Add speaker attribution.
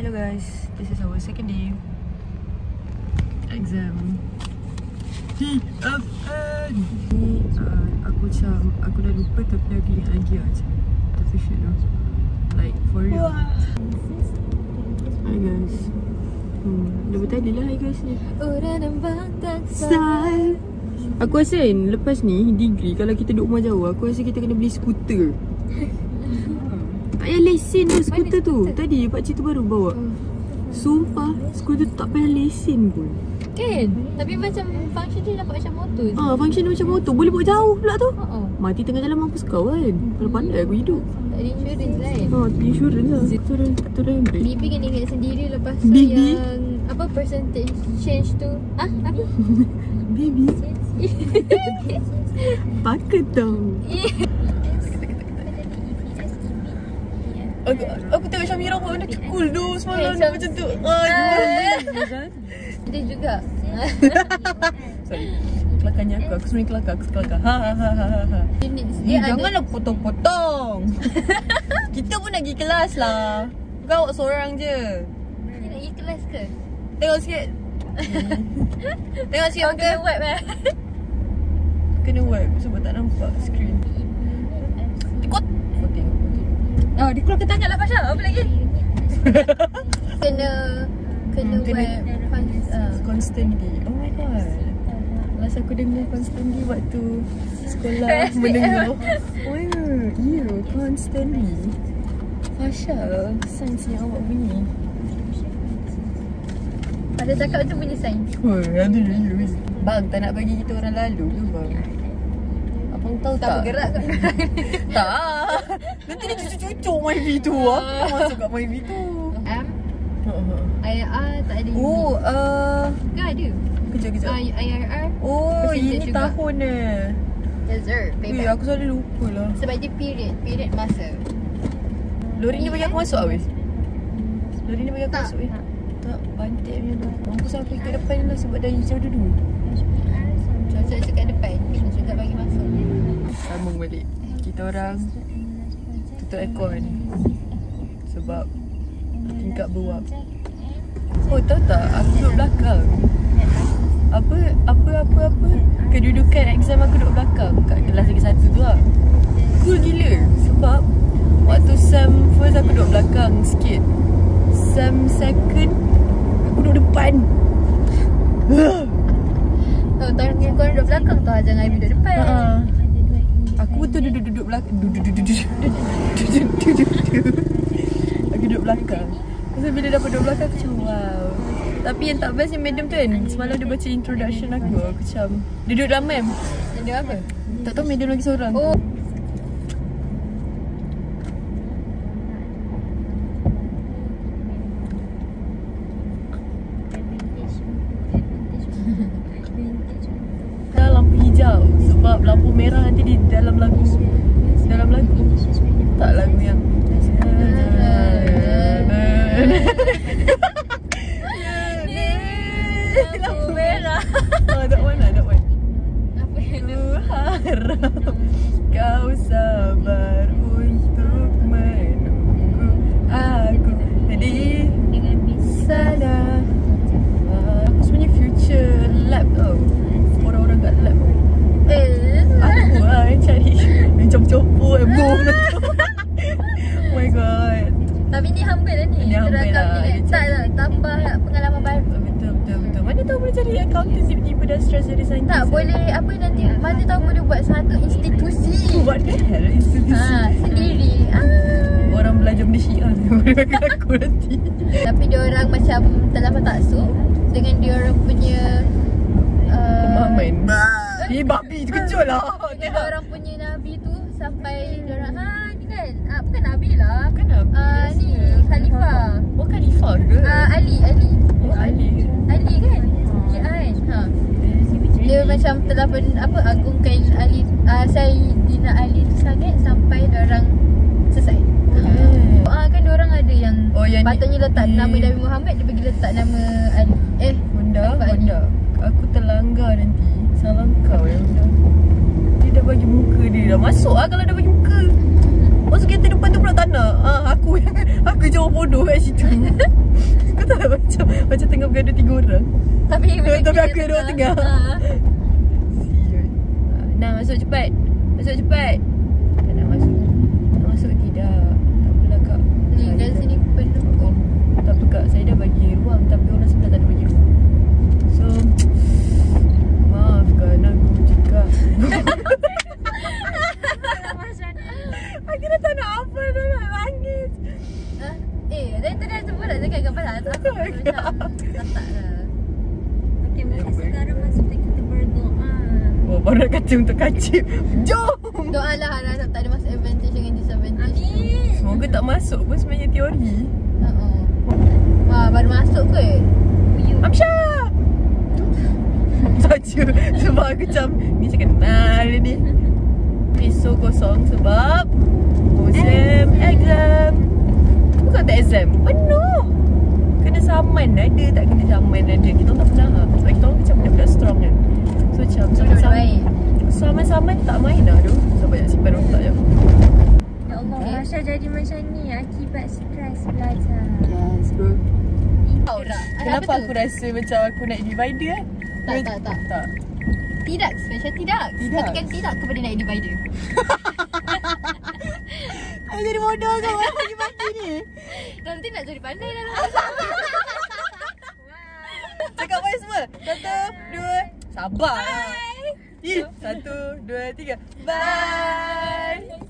Speaker 1: Hello guys, this is our second day exam TFN. Ni aku dah lupa tapi aku ingat lagi macam tapi shit lah. Like for real. Hi guys. Dah bertadi lah hi guys ni. Style. Aku rasa kan lepas ni degree kalau kita duduk rumah jauh, aku rasa kita kena beli skuter. Payah lesen tu skuter tu. Tadi pakcik tu baru bawa. Sumpah, skuter tu tak payah lesen pun.
Speaker 2: Kan? Tapi macam function dia nampak macam motor je.
Speaker 1: Function dia macam motor. Boleh bawa jauh pula tu. Mati tengah jalan mampus kau kan. Pandai aku hidup.
Speaker 2: Tak ada insurans lain.
Speaker 1: Insurans lah. Tu dah yang break.
Speaker 2: Bibi kena ingat sendiri lepas tu
Speaker 1: Bibi?
Speaker 2: yang apa percentage change tu. Apa?
Speaker 1: Baby. Pakai tau. Aku tengok Syamira buat benda cool tu semalam dia macam tu.
Speaker 2: Dia juga.
Speaker 1: Sorry. Kelakarnya aku sebenarnya kelakar. Aku kelakar. Janganlah potong-potong. Kita pun nak pergi kelas lah. Kau seorang je.
Speaker 2: Dia nak pergi kelas ke?
Speaker 1: Tengok sikit. Tengok sikit muka.
Speaker 2: Kena wipe lah.
Speaker 1: Kena wipe sebab tak nampak screen. Tikut.
Speaker 2: Dia keluar ke tangan lah Fasha. Apa lagi? Kena wipe
Speaker 1: constantly. Oh my god. Last aku dengar constantly waktu sekolah mendengar. Oh my god. Constantly. Fasha, sains yang awak bunyi.
Speaker 2: Ada cakap tu bunyi sains.
Speaker 1: Ada ya. Bang, tak nak bagi kita orang lalu ke bang? Abang tahu tak?
Speaker 2: Tak bergerak kat
Speaker 1: Tak. Nanti dia cucuk my V tu. Apa masuk kat my V tu?
Speaker 2: IRR tak ada. Ke ada?
Speaker 1: Kejap.
Speaker 2: IRR.
Speaker 1: Ini
Speaker 2: juga.
Speaker 1: tahun
Speaker 2: Dessert.
Speaker 1: Aku selalu lupa lah.
Speaker 2: Sebab dia period masa.
Speaker 1: Lori ni bagi aku masuk lah weh. Lori ni bagi aku masuk weh. Tak, bantik punya tu. Mampus aku kat depan lah sebab dah hijau dulu.
Speaker 2: Cuaca kat depan. Kena juga bagi masuk.
Speaker 1: Sambung balik. Kita orang tutup aircon sebab tingkat beruap. Oh tahu tak, aku duduk belakang. Apa kedudukan exam aku duduk belakang kat kelas lagi satu tu lah. Cool gila sebab waktu sem first aku duduk belakang sikit. Sem second aku duduk depan.
Speaker 2: Tahun yang korang duduk belakang tu jangan Ivy duduk depan.
Speaker 1: Aku betul duduk belakang. Aku duduk belakang. Lepas bila dapat duduk belakang aku macam wow. Tapi yang tak best yang madam tu kan, semalam dia baca introduction aku macam dia duduk dalam mem.
Speaker 2: Dia apa?
Speaker 1: Tak tahu madam lagi seorang. Lampu hijau sebab lampu merah nanti di dalam lagu. Tak lagu yang
Speaker 2: Lampu merah.
Speaker 1: That one.
Speaker 2: Apa yang tu?
Speaker 1: Harap kau sabar untuk menunggu aku di sana. Aku sebenarnya future lab tau. Orang-orang kat lab. Aku yang cari yang copo-copo bom tu. Oh my god.
Speaker 2: Tapi ni humble lah ni.
Speaker 1: Ni humble lah.
Speaker 2: Tak tambah pengalaman baru.
Speaker 1: Betul. Mana tahu boleh cari accountant tiba-tiba dah stress jadi saintis.
Speaker 2: Tak boleh apa nanti. Mana tahu boleh buat satu institusi.
Speaker 1: What the hell institusi?
Speaker 2: Sendiri.
Speaker 1: Orang belajar benda syiah aku nanti.
Speaker 2: Tapi dia orang macam terlalu taksub dengan dia orang punya
Speaker 1: pemahaman. Babi tu kejut lah.
Speaker 2: Dia orang punya nabi tu sampai dia orang ni kan. Bukan nabi lah.
Speaker 1: Bukan nabi.
Speaker 2: Ni khalifah.
Speaker 1: Oh khalifah ke?
Speaker 2: Ali.
Speaker 1: Oh Ali
Speaker 2: kan? Ya kan? Dia macam telah agungkan Ali Sayyidina Ali tu sangat sampai dia orang selesai. Kan dia orang ada yang patutnya letak nama Nabi Muhammad, dia pergi letak nama Ali.
Speaker 1: Bunda. Aku terlanggar nanti. Salah kau ya bunda. Dia dah bagi muka dia. Dah masuk lah kalau dah bagi muka. Masuk kereta depan tu pula tak nak. Aku jawab bodoh kat situ. bukan ada 3 orang.
Speaker 2: Tapi
Speaker 1: aku yang duduk tengah. Sial. Nah, masuk cepat. Masuk cepat. Tak nak masuk. Nak masuk tidak. Tak apalah kak.
Speaker 2: Ni kat sini penuh kot.
Speaker 1: Tak apa kak, saya dah bagi ruang tapi orang sebelah tak ada bagi ruang. So maafkan aku jika aku dah tak nak apa, dah nak nangis.
Speaker 2: Dari tadi aku pun nak cakap kat pasal aku macam letak lah.
Speaker 3: Okay, mungkin sekarang maksudnya kita berdoa.
Speaker 1: Oh, baru nak kata untuk kacip. Jom!
Speaker 2: Doa lah harap tak ada masuk advantage dengan disadvantage.
Speaker 3: Amin.
Speaker 1: Semoga tak masuk pun sebenarnya teori.
Speaker 2: Wah, baru masuk ke?
Speaker 1: Amsyah! Saja sebab aku macam ni saya kenal ni. Besok kosong sebab musim exam. Bukan tak exam, penuh. Kena saman ada, tak kena saman ada. Kita orang tak pernah. Sebab kita orang macam budak-budak strong kan. So macam saman-saman tak main dah tu. So banyak simpan otak je.
Speaker 3: Ya Allah, Masya jadi macam ni akibat stres belajar.
Speaker 1: Yes bro.
Speaker 2: Apa
Speaker 1: Kenapa
Speaker 2: tu?
Speaker 1: aku rasa macam aku naik divider kan?
Speaker 2: Tak. Tidak, special tidak. Katakan tidak kepada naik divider.
Speaker 1: Aku jadi bodoh kau pagi-pagi ni.
Speaker 2: Nanti nak jadi pandai dah lah.
Speaker 1: Cakap bye semua. 1, 2, sabar lah. 1, 2, 3. Bye.